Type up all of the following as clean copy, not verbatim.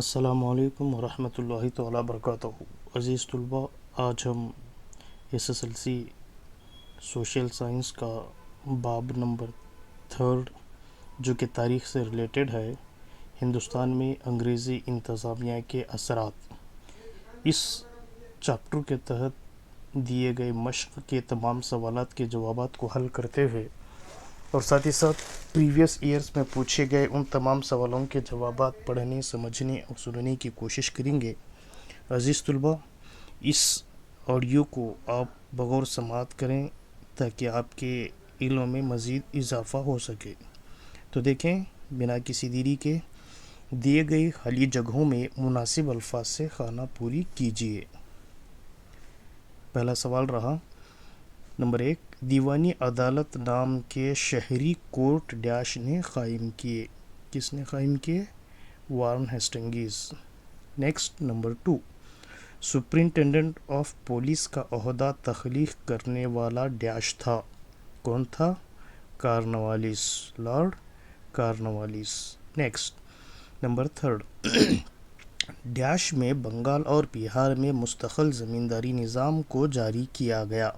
السلام علیکم ورحمۃ اللہ تعالیٰ وبرکاتہ۔ عزیز طلباء، آج ہم SSLC سوشل سائنس کا باب نمبر 3 جو کہ تاریخ سے ریلیٹڈ ہے، ہندوستان میں انگریزی انتظامیہ کے اثرات، اس چیپٹر کے تحت دیے گئے مشق کے تمام سوالات کے جوابات کو حل کرتے ہوئے اور ساتھ ہی ساتھ پریویس ایئرز میں پوچھے گئے ان تمام سوالوں کے جوابات پڑھنے، سمجھنے اور سننے کی کوشش کریں گے۔ عزیز طلباء، اس آڈیو کو آپ بغور سماعت کریں تاکہ آپ کے علم میں مزید اضافہ ہو سکے۔ تو دیکھیں، بنا کسی دیری کے دیے گئے خالی جگہوں میں مناسب الفاظ سے خانہ پوری کیجیے۔ پہلا سوال رہا نمبر 1، دیوانی عدالت نام کے شہری کورٹ ڈیش نے قائم کیے؟ کس نے قائم کیے؟ Warren Hastings. نیکسٹ نمبر 2، سپرنٹینڈنٹ آف پولیس کا عہدہ تخلیق کرنے والا ڈیش تھا؟ کون تھا؟ Cornwallis, Lord Cornwallis. نیکسٹ نمبر 3، ڈیش میں بنگال اور بہار میں مستقل زمینداری نظام کو جاری کیا گیا؟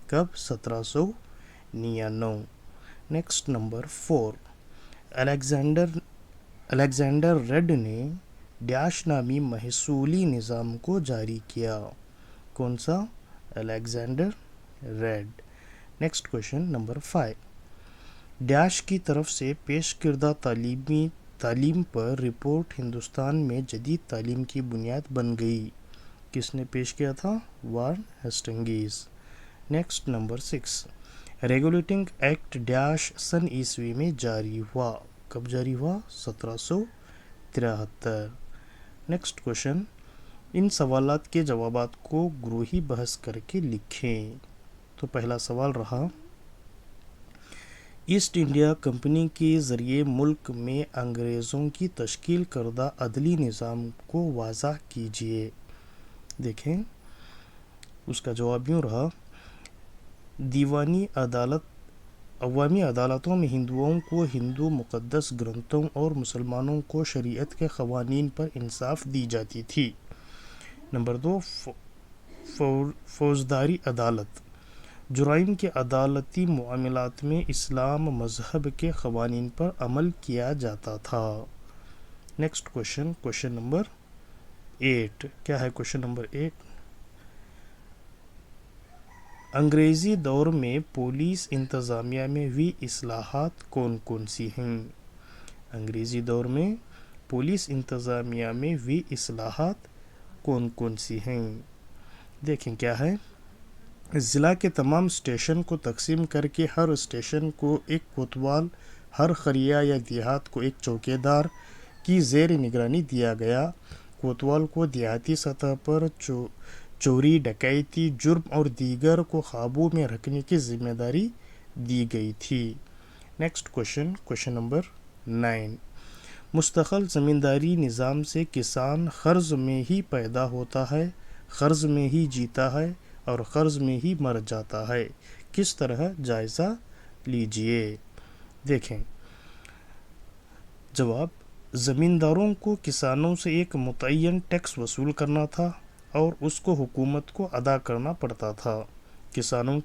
کب؟ 1799۔ نیکسٹ نمبر 4، الیگزینڈر ریڈ نے ڈیش نامی محصولی نظام کو جاری کیا؟ کون سا؟ Alexander Read. نیکسٹ کوشچن نمبر 5، ڈیش کی طرف سے پیش کردہ تعلیم پر رپورٹ ہندوستان میں جدید تعلیم کی بنیاد بن گئی؟ کس نے پیش کیا تھا؟ Warren Hastings. Next number 6، regulating act dash سن عیسوی میں جاری ہوا؟ کب جاری ہوا؟ 1773۔ نیکسٹ کوشچن، ان سوالات کے جوابات کو گروہی بحث کر کے لکھیں۔ تو پہلا سوال رہا، ایسٹ انڈیا کمپنی کے ذریعے ملک میں انگریزوں کی تشکیل کردہ عدلی نظام کو واضح کیجیے۔ دیکھیں، اس کا جواب یوں رہا، عوامی عدالتوں میں ہندوؤں کو ہندو مقدس گرنتھوں اور مسلمانوں کو شریعت کے قوانین پر انصاف دی جاتی تھی۔ نمبر 2، فوجداری عدالت، جرائم کے عدالتی معاملات میں اسلام مذہب کے قوانین پر عمل کیا جاتا تھا۔ نیکسٹ کوشچن نمبر 8، کیا ہے کوشچن نمبر 8؟ انگریزی دور میں پولیس انتظامیہ میں ہوئی اصلاحات کون کون سی ہیں؟ انگریزی دور میں پولیس انتظامیہ میں ہوئی اصلاحات کون کون سی ہیں؟ دیکھیں کیا ہے، ضلع کے تمام اسٹیشن کو تقسیم کر کے ہر اسٹیشن کو ایک کوتوال، ہر قریہ یا دیہات کو ایک چوکیدار کی زیر نگرانی دیا گیا۔ کوتوال کو دیہاتی سطح پر چوری، ڈکیتی، جرم اور دیگر کو قابو میں رکھنے کی ذمہ داری دی گئی تھی۔ نیکسٹ کوشچن نمبر 9، مستقل زمینداری نظام سے کسان قرض میں ہی پیدا ہوتا ہے، قرض میں ہی جیتا ہے اور قرض میں ہی مر جاتا ہے، کس طرح؟ جائزہ لیجئے۔ دیکھیں جواب، زمینداروں کو کسانوں سے ایک متعین ٹیکس وصول کرنا تھا اور اس کو حکومت کو ادا کرنا پڑتا تھا۔ کسانوں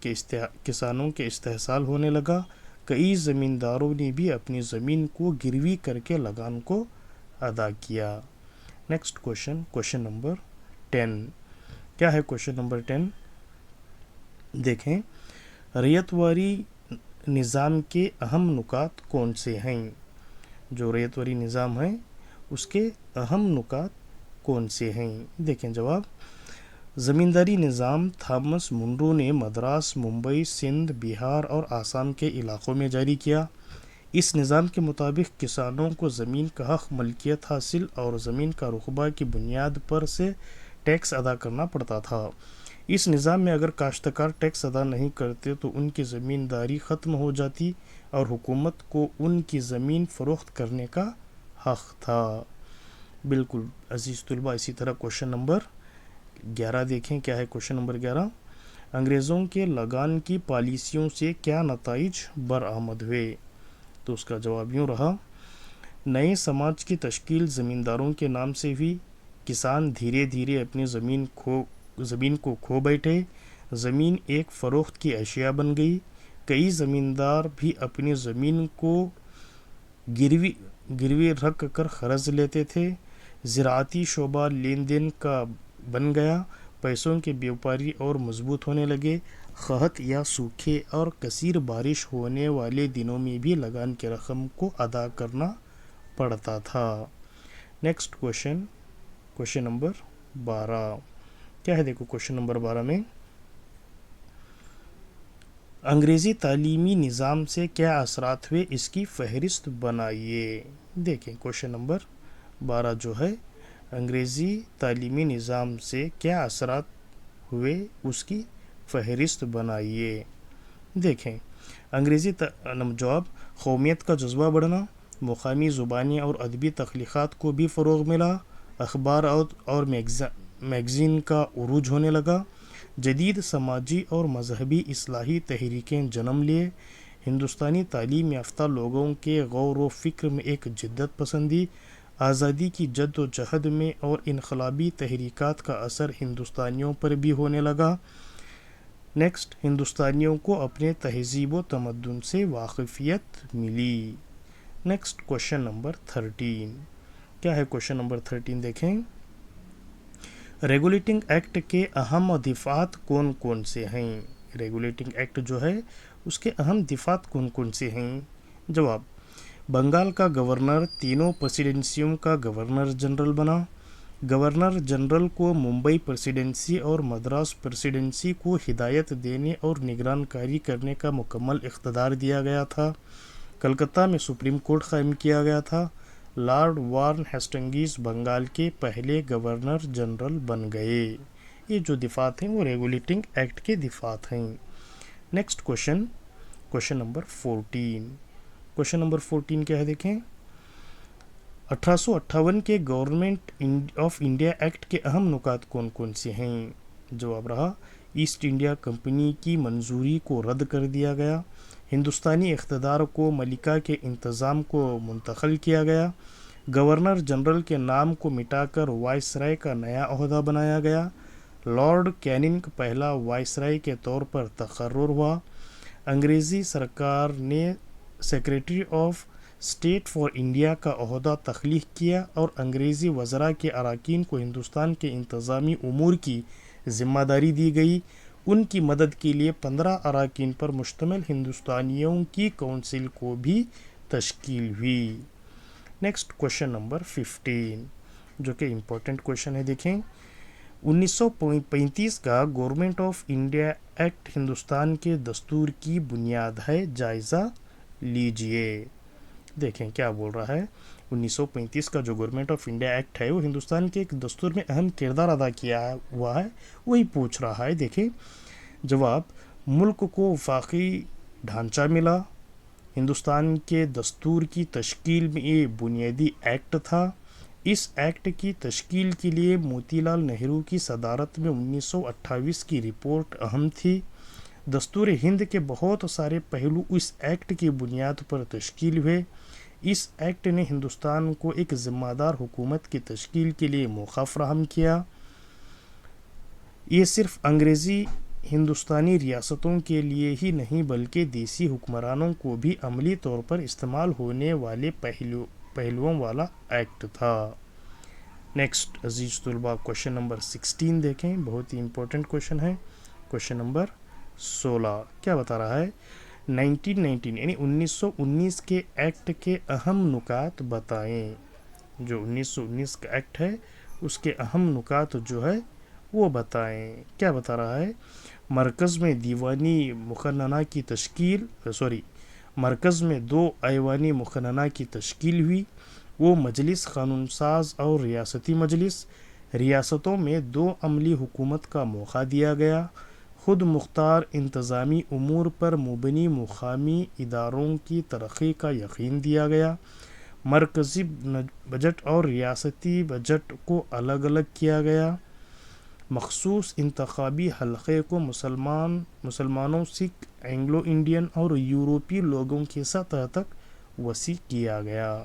کے استحصال ہونے لگا، کئی زمینداروں نے بھی اپنی زمین کو گروی کر کے لگان کو ادا کیا۔ نیکسٹ کوشچن نمبر 10، کیا ہے کوشچن نمبر 10؟ دیکھیں، ریت واری نظام کے اہم نکات کون سے ہیں؟ جو ریت واری نظام ہے اس کے اہم نکات کون سے ہیں؟ دیکھیں جواب، زمینداری نظام تھامس منرو نے مدراس، ممبئی، سندھ، بہار اور آسام کے علاقوں میں جاری کیا۔ اس نظام کے مطابق کسانوں کو زمین کا حق ملکیت حاصل اور زمین کا رقبہ کی بنیاد پر سے ٹیکس ادا کرنا پڑتا تھا۔ اس نظام میں اگر کاشتکار ٹیکس ادا نہیں کرتے تو ان کی زمینداری ختم ہو جاتی اور حکومت کو ان کی زمین فروخت کرنے کا حق تھا۔ بالکل عزیز طلباء، اسی طرح کوشچن نمبر 11 دیکھیں، کیا ہے کوشچن نمبر 11؟ انگریزوں کے لگان کی پالیسیوں سے کیا نتائج برآمد ہوئے؟ تو اس کا جواب یوں رہا، نئے سماج کی تشکیل زمینداروں کے نام سے ہوئی. کسان دھیرے دھیرے اپنی زمین کو کھو بیٹھے. زمین ایک فروخت کی اشیاء بن گئی. کئی زمیندار بھی اپنی زمین کو گروی رکھ کر قرض لیتے تھے. زراعتی شعبہ لین دین کا بن گیا. پیسوں کے بیوپاری اور مضبوط ہونے لگے. قحط یا سوکھے اور کثیر بارش ہونے والے دنوں میں بھی لگان کی رقم کو ادا کرنا پڑتا تھا. نیکسٹ کوشچن نمبر 12 کیا ہے؟ دیکھو کوشچن نمبر 12 میں انگریزی تعلیمی نظام سے کیا اثرات ہوئے، اس کی فہرست بنائیے. دیکھیں کوشچن نمبر 12 جو ہے انگریزی تعلیمی نظام سے کیا اثرات ہوئے اس کی فہرست بنائیے. دیکھیں انگریزی جواب: قومیت کا جذبہ بڑھنا، مقامی زبانیں اور ادبی تخلیقات کو بھی فروغ ملا، اخبار اور میگزین کا عروج ہونے لگا، جدید سماجی اور مذہبی اصلاحی تحریکیں جنم لیے، ہندوستانی تعلیم یافتہ لوگوں کے غور و فکر میں ایک جدت پسندی، آزادی کی جد و جہد میں اور انقلابی تحریکات کا اثر ہندوستانیوں پر بھی ہونے لگا. نیکسٹ ہندوستانیوں کو اپنے تہذیب و تمدن سے واقفیت ملی. نیکسٹ کوشچن نمبر 13 کیا ہے؟ کوشچن نمبر 13 دیکھیں ریگولیٹنگ ایکٹ کے اہم دفعات کون کون سے ہیں؟ ریگولیٹنگ ایکٹ جو ہے اس کے اہم دفعات کون کون سے ہیں؟ جواب: بنگال کا گورنر تینوں پریسیڈنسیوں کا گورنر جنرل بنا. گورنر جنرل کو ممبئی پریسیڈنسی اور مدراس پریسیڈنسی کو ہدایت دینے اور نگران کاری کرنے کا مکمل اقتدار دیا گیا تھا. کلکتہ میں سپریم کورٹ قائم کیا گیا تھا. لارڈ وارن ہیسٹنگز بنگال کے پہلے گورنر جنرل بن گئے. یہ جو دفعات ہیں وہ ریگولیٹنگ ایکٹ کے دفعات ہیں. Next question number 14 question number 14 کیا ہے؟ دیکھیں 1858 کے گورنمنٹ آف انڈیا ایکٹ کے اہم نکات کون کون سے ہیں؟ جواب رہا: ایسٹ انڈیا کمپنی کی منظوری کو رد کر دیا گیا، ہندوستانی اقتدار کو ملکہ کے انتظام کو منتقل کیا گیا، گورنر جنرل کے نام کو مٹا کر وائسرائے کا نیا عہدہ بنایا گیا، لارڈ کیننگ پہلا وائسرائے کے طور پر تقرر ہوا، انگریزی سرکار نے secretary of state for India کا عہدہ تخلیق کیا اور انگریزی وزراء کے اراکین کو ہندوستان کے انتظامی امور کی ذمہ داری دی گئی. ان کی مدد کے لیے 15 اراکین پر مشتمل ہندوستانیوں کی کونسل کو بھی تشکیل ہوئی. نیکسٹ کوشچن نمبر 15 جو کہ امپورٹنٹ کوشچن ہے. دیکھیں 1935 کا government of India act Hindustan کے دستور کی بنیاد ہے، جائزہ لیجئے. دیکھیں کیا بول رہا ہے 1935 کا جو گورنمنٹ آف انڈیا ایکٹ ہے وہ ہندوستان کے ایک دستور میں اہم کردار ادا کیا ہوا ہے، وہی پوچھ رہا ہے. دیکھیں جواب: ملک کو وفاقی ڈھانچہ ملا، ہندوستان کے دستور کی تشکیل میں یہ بنیادی ایکٹ تھا. اس ایکٹ کی تشکیل کے لیے موتی لال نہرو کی صدارت میں 1928 کی رپورٹ اہم تھی. دستور ہند کے بہت سارے پہلو اس ایکٹ کی بنیاد پر تشکیل ہوئے. اس ایکٹ نے ہندوستان کو ایک ذمہ دار حکومت کی تشکیل کے لیے موقع فراہم کیا. یہ صرف انگریزی ہندوستانی ریاستوں کے لیے ہی نہیں بلکہ دیسی حکمرانوں کو بھی عملی طور پر استعمال ہونے والے پہلوؤں والا ایکٹ تھا. نیکسٹ عزیز طلباء کوشچن نمبر 16 دیکھیں، بہت ہی امپورٹنٹ کوشچن ہے. کوشچن نمبر 16 کیا بتا رہا ہے؟ 1919 یعنی 1919 کے ایکٹ کے اہم نکات بتائیں. جو 1919 کا ایکٹ ہے اس کے اہم نکات جو ہے وہ بتائیں. کیا بتا رہا ہے؟ مرکز میں دیوانی مقننہ کی تشکیل مرکز میں 2 ایوانی مقننہ کی تشکیل ہوئی. وہ مجلس قانون ساز اور ریاستی مجلس. ریاستوں میں 2 عملی حکومت کا موقع دیا گیا. خود مختار انتظامی امور پر مبنی مقامی اداروں کی ترقی کا یقین دیا گیا. مرکزی بجٹ اور ریاستی بجٹ کو الگ الگ کیا گیا. مخصوص انتخابی حلقے کو مسلمانوں، سکھ، اینگلو انڈین اور یورپی لوگوں کی سطح تک وسیع کیا گیا.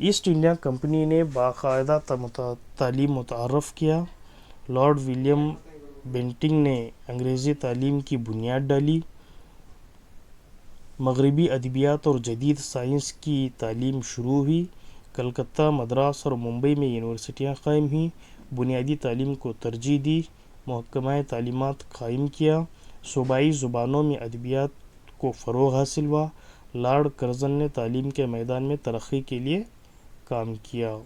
ایسٹ انڈیا کمپنی نے باقاعدہ تعلیم متعارف کیا. لارڈ ولیم بینٹنگ نے انگریزی تعلیم کی بنیاد ڈالی. مغربی ادبیات اور جدید سائنس کی تعلیم شروع ہوئی. کلکتہ، مدراس اور ممبئی میں یونیورسٹیاں قائم ہوئیں. بنیادی تعلیم کو ترجیح دی. محکمہ تعلیمات قائم کیا. صوبائی زبانوں میں ادبیات کو فروغ حاصل ہوا. لارڈ کرزن نے تعلیم کے میدان میں ترقی کے لیے کام کیا.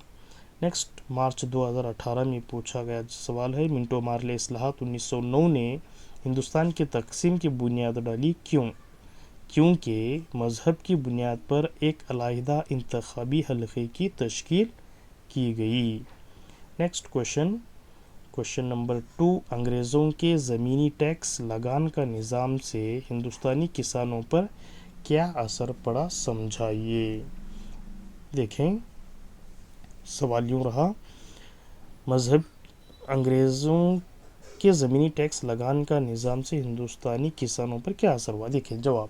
نیکسٹ، مارچ 2018 میں پوچھا گیا سوال ہے، منٹو مارلے اصلاحات 1909 نے ہندوستان کی تقسیم کی بنیاد ڈالی. کیوں؟ کیونکہ مذہب کی بنیاد پر ایک علیحدہ انتخابی حلقے کی تشکیل کی گئی. نیکسٹ کوشچن نمبر 2، انگریزوں کے زمینی ٹیکس لگان کا نظام سے ہندوستانی کسانوں پر کیا اثر پڑا، سمجھائیے. دیکھیں، سوال یوں رہا، انگریزوں کے زمینی ٹیکس لگان کا نظام سے ہندوستانی کسانوں پر کیا اثر ہوا. دیکھیں جواب،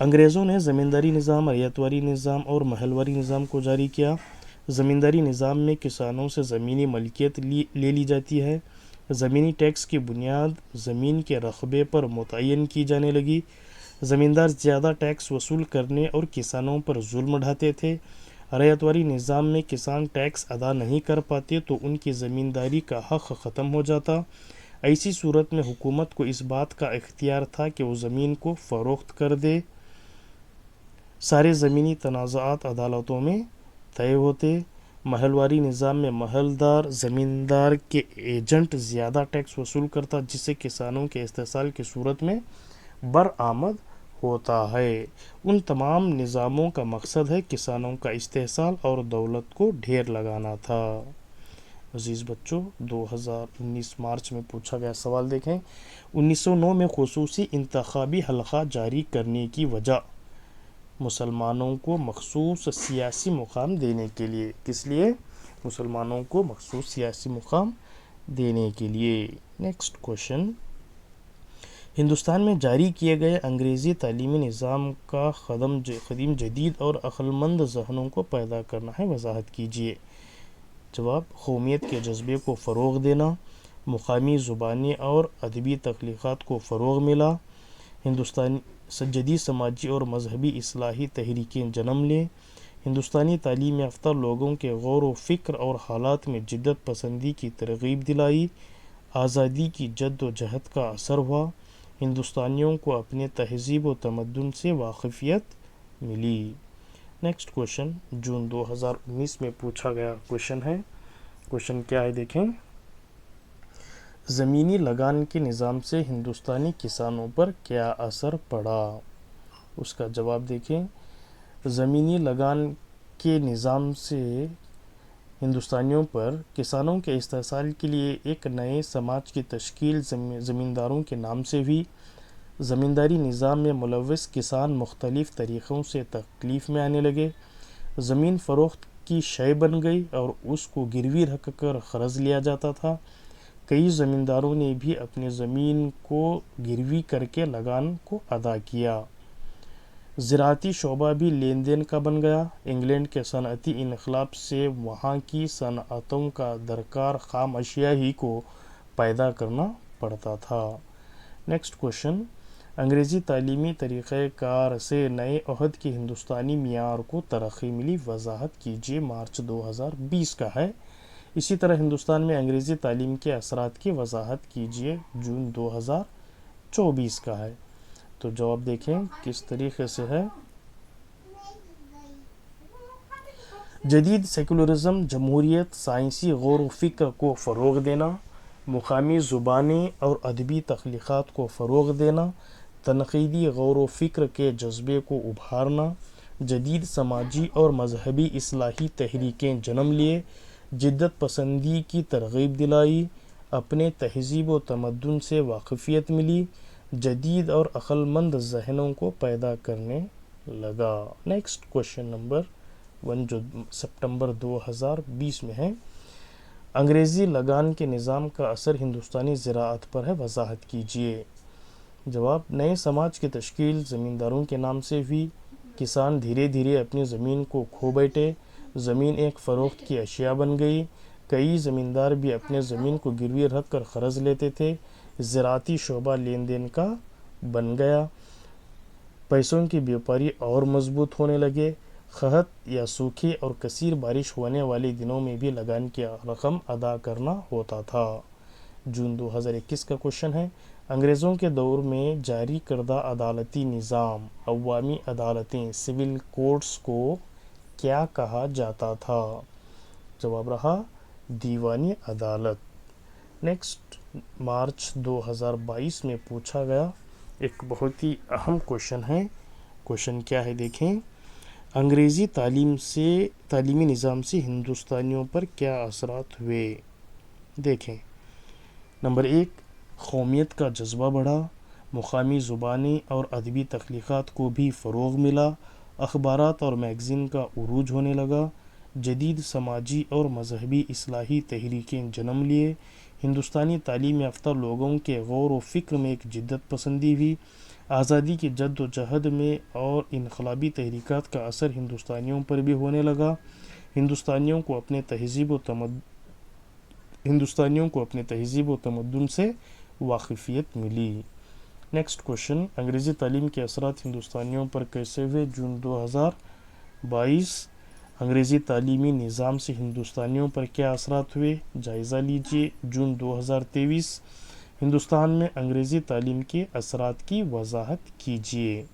انگریزوں نے زمینداری نظام، ریتواری نظام اور محلواری نظام کو جاری کیا. زمینداری نظام میں کسانوں سے زمینی ملکیت لے لی جاتی ہے. زمینی ٹیکس کی بنیاد زمین کے رقبے پر متعین کی جانے لگی. زمیندار زیادہ ٹیکس وصول کرنے اور کسانوں پر ظلم ڈھاتے تھے. ریتواری نظام میں کسان ٹیکس ادا نہیں کر پاتے تو ان کی زمینداری کا حق ختم ہو جاتا. ایسی صورت میں حکومت کو اس بات کا اختیار تھا کہ وہ زمین کو فروخت کر دے. سارے زمینی تنازعات عدالتوں میں طے ہوتے. محلواری نظام میں محلدار زمیندار کے ایجنٹ زیادہ ٹیکس وصول کرتا، جس سے کسانوں کے استحصال کی صورت میں برآمد ہوتا ہے. ان تمام نظاموں کا مقصد ہے کسانوں کا استحصال اور دولت کو ڈھیر لگانا تھا. عزیز بچوں، 2019 مارچ میں پوچھا گیا سوال دیکھیں، 1909 میں خصوصی انتخابی حلقہ جاری کرنے کی وجہ مسلمانوں کو مخصوص سیاسی مقام دینے کے لیے. کس لیے؟ مسلمانوں کو مخصوص سیاسی مقام دینے کے لیے. نیکسٹ کوشچن، ہندوستان میں جاری کیے گئے انگریزی تعلیمی نظام کا قدیم، جدید اور عقلمند ذہنوں کو پیدا کرنا ہے، وضاحت کیجیے. جواب، قومیت کے جذبے کو فروغ دینا. مقامی زبانی اور ادبی تخلیقات کو فروغ ملا. ہندوستانی جدید سماجی اور مذہبی اصلاحی تحریکیں جنم لیں. ہندوستانی تعلیم یافتہ لوگوں کے غور و فکر اور حالات میں جدت پسندی کی ترغیب دلائی. آزادی کی جد و جہد کا اثر ہوا. ہندوستانیوں کو اپنے تہذیب و تمدن سے واقفیت ملی. نیکسٹ کوشچن، جون 2019 میں پوچھا گیا کوشچن ہے. کوشچن کیا ہے دیکھیں، زمینی لگان کے نظام سے ہندوستانی کسانوں پر کیا اثر پڑا. اس کا جواب دیکھیں، زمینی لگان کے نظام سے ہندوستانیوں پر کسانوں کے استحصال کے لیے ایک نئے سماج کی تشکیل زمینداروں کے نام سے ہوئی. زمینداری نظام میں ملوث کسان مختلف طریقوں سے تکلیف میں آنے لگے. زمین فروخت کی شے بن گئی اور اس کو گروی رکھ کر قرض لیا جاتا تھا. کئی زمینداروں نے بھی اپنی زمین کو گروی کر کے لگان کو ادا کیا. زراعتی شعبہ بھی لین دین کا بن گیا. انگلینڈ کے صنعتی انقلاب سے وہاں کی صنعتوں کا درکار خام اشیاء ہی کو پیدا کرنا پڑتا تھا. نیکسٹ کوشچن، انگریزی تعلیمی طریقہ کار سے نئے عہد کے ہندوستانی معیار کو ترقی ملی، وضاحت کیجیے. مارچ 2020 کا ہے. اسی طرح ہندوستان میں انگریزی تعلیم کے اثرات کی وضاحت کیجیے. جون 2024 کا ہے. تو جواب دیکھیں کس طریقے سے ہے. جدید سیکولرزم، جمہوریت، سائنسی غور و فکر کو فروغ دینا. مقامی زبانیں اور ادبی تخلیقات کو فروغ دینا. تنقیدی غور و فکر کے جذبے کو ابھارنا. جدید سماجی اور مذہبی اصلاحی تحریکیں جنم لیے. جدت پسندی کی ترغیب دلائی. اپنے تہذیب و تمدن سے واقفیت ملی. جدید اور عقلمند ذہنوں کو پیدا کرنے لگا. نیکسٹ کوشچن نمبر 1 جو سپٹمبر 2020 میں ہے، انگریزی لگان کے نظام کا اثر ہندوستانی زراعت پر ہے، وضاحت کیجیے. جواب، نئے سماج کی تشکیل زمینداروں کے نام سے ہوئی. کسان دھیرے دھیرے اپنی زمین کو کھو بیٹھے. زمین ایک فروخت کی اشیاء بن گئی، کئی زمیندار بھی اپنے زمین کو گروی رکھ کر قرض لیتے تھے، زراعتی شعبہ لین دین کا بن گیا، پیسوں کی بیوپاری اور مضبوط ہونے لگے، قحط یا سوکھی اور کثیر بارش ہونے والے دنوں میں بھی لگان کی رقم ادا کرنا ہوتا تھا۔ جون 2021 کا کوشچن ہے، انگریزوں کے دور میں جاری کردہ عدالتی نظام، عوامی عدالتیں، سول کورٹس کو کیا کہا جاتا تھا؟ جواب رہا دیوانی عدالت۔ نیکسٹ، مارچ 2022 میں پوچھا گیا ایک بہت ہی اہم کوشچن ہے۔ کوشچن کیا ہے دیکھیں، انگریزی تعلیمی نظام سے ہندوستانیوں پر کیا اثرات ہوئے؟ دیکھیں، نمبر 1، قومیت کا جذبہ بڑھا، مقامی زبانیں اور ادبی تخلیقات کو بھی فروغ ملا، اخبارات اور میگزین کا عروج ہونے لگا، جدید سماجی اور مذہبی اصلاحی تحریکیں جنم لیے، ہندوستانی تعلیم یافتہ لوگوں کے غور و فکر میں ایک جدت پسندی ہوئی، آزادی کی جد و جہد میں اور انقلابی تحریکات کا اثر ہندوستانیوں پر بھی ہونے لگا، ہندوستانیوں کو اپنے تہذیب و تمدن سے واقفیت ملی۔ نیکسٹ کوشچن، انگریزی تعلیم کے اثرات ہندوستانیوں پر کیسے ہوئے؟ جون 2022، انگریزی تعلیمی نظام سے ہندوستانیوں پر کیا اثرات ہوئے؟ جائزہ لیجیے۔ جون 2023، ہندوستان میں انگریزی تعلیم کے اثرات کی وضاحت کیجیے۔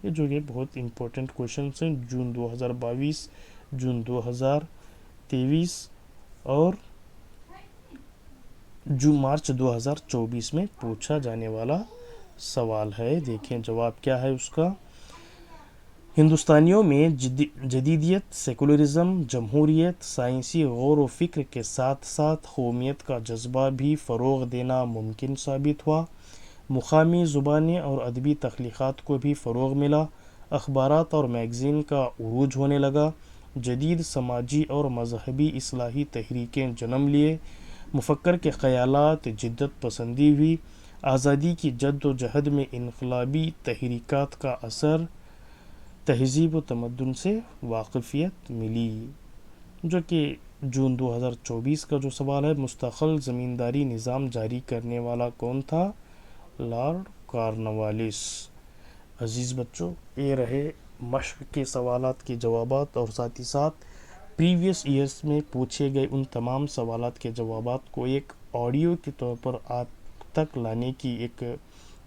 یہ جو کہ بہت امپورٹنٹ کوشچنس ہیں، جون 2022، جون 2023 اور مارچ 2024 میں پوچھا جانے والا سوال ہے۔ دیکھیں جواب کیا ہے اس کا۔ ہندوستانیوں میں جدیدیت، سیکولرزم، جمہوریت، سائنسی غور و فکر کے ساتھ ساتھ قومیت کا جذبہ بھی فروغ دینا ممکن ثابت ہوا، مقامی زبانیں اور ادبی تخلیقات کو بھی فروغ ملا، اخبارات اور میگزین کا عروج ہونے لگا، جدید سماجی اور مذہبی اصلاحی تحریکیں جنم لیے، مفکر کے خیالات جدت پسندی ہوئی، آزادی کی جد و جہد میں انقلابی تحریکات کا اثر، تہذیب و تمدن سے واقفیت ملی۔ جو کہ جون 2024 کا جو سوال ہے، مستقل زمینداری نظام جاری کرنے والا کون تھا؟ لارڈ کارنوالیس۔ عزیز بچوں، یہ رہے مشق کے سوالات کے جوابات اور ساتھ ہی ساتھ پریویس ایئرس میں پوچھے گئے ان تمام سوالات کے جوابات کو ایک آڈیو کے طور پر آپ تک لانے کی ایک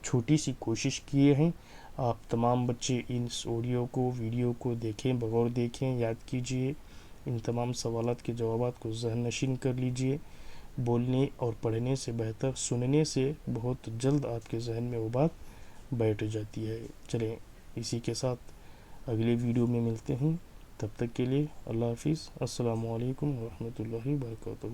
چھوٹی سی کوشش کیے ہیں۔ آپ تمام بچے اس آڈیو کو، ویڈیو کو دیکھیں، بغور دیکھیں، یاد کیجئے، ان تمام سوالات کے جوابات کو ذہن نشین کر لیجئے۔ بولنے اور پڑھنے سے بہتر سننے سے بہت جلد آپ کے ذہن میں وہ بات بیٹھ جاتی ہے۔ چلیں اسی کے ساتھ اگلے ویڈیو میں ملتے ہیں، تب تک کے لیے اللہ حافظ، السلام علیکم ورحمۃ اللہ وبرکاتہ۔